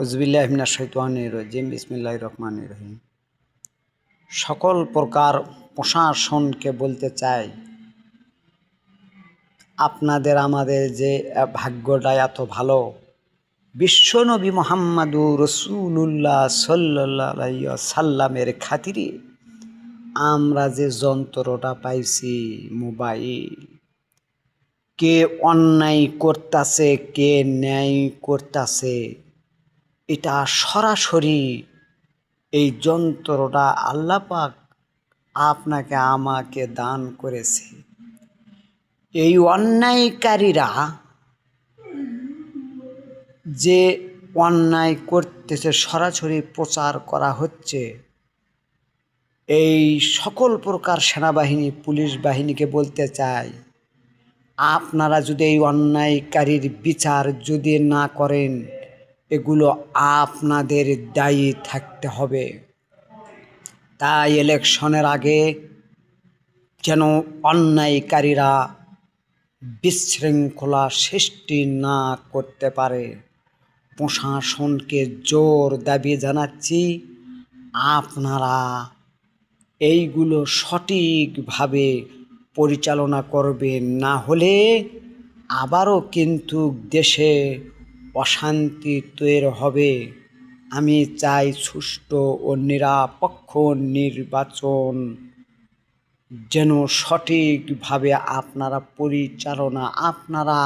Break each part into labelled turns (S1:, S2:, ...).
S1: উযবিল্লাহি মিনাশ শাইতানির রাজিম বিসমিল্লাহির রহমানির রহিম। সকল প্রকার প্রশাসনকে বলতে চাই, আপনাদের আমাদের যে ভাগ্যটা এত ভালো, বিশ্বনবী মুহাম্মাদুর রাসূলুল্লাহ সাল্লাল্লাহু আলাইহি ওয়াসাল্লামের খাতিরে আমরা যে যন্ত্রটা পাইছি মোবাইল, কে অন্যায় করতাছে কে ন্যায় করতাছে, এটা সরাসরি এই যন্ত্রটা আল্লাহ পাক আপনাকে আমাকে দান করেছে। এই অন্যায়কারীরা যে অন্যায় করতেছে সরাসরি প্রচার করা হচ্ছে, এই সকল প্রকার সেনাবাহিনী পুলিশ বাহিনীকে বলতে চাই, আপনারা যদি এই অন্যায়কারীর বিচার যদি না করেন, এগুলো আপনাদের দায়ী থাকতে হবে। তাই ইলেকশনের আগে যেন অন্যায়কারীরা বিশৃঙ্খলা সৃষ্টি না করতে পারে, প্রশাসনকে জোর দাবি জানাচ্ছি, আপনারা এইগুলো সঠিকভাবে পরিচালনা করবেন, না হলে আবারও কিন্তু দেশে অশান্তি তৈরি হবে। আমি চাই সুষ্ঠু ও নিরপেক্ষ নির্বাচন যেন সঠিকভাবে আপনারা পরিচালনা, আপনারা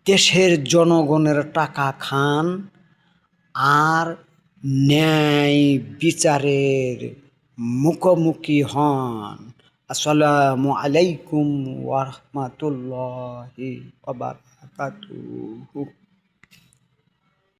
S1: দেশের জনগণের টাকা খান আর ন্যায় বিচারের মুখোমুখি হন। আসসালামু আলাইকুম ওয়া রাহমাতুল্লাহি ওয়া বারাকাতুহু।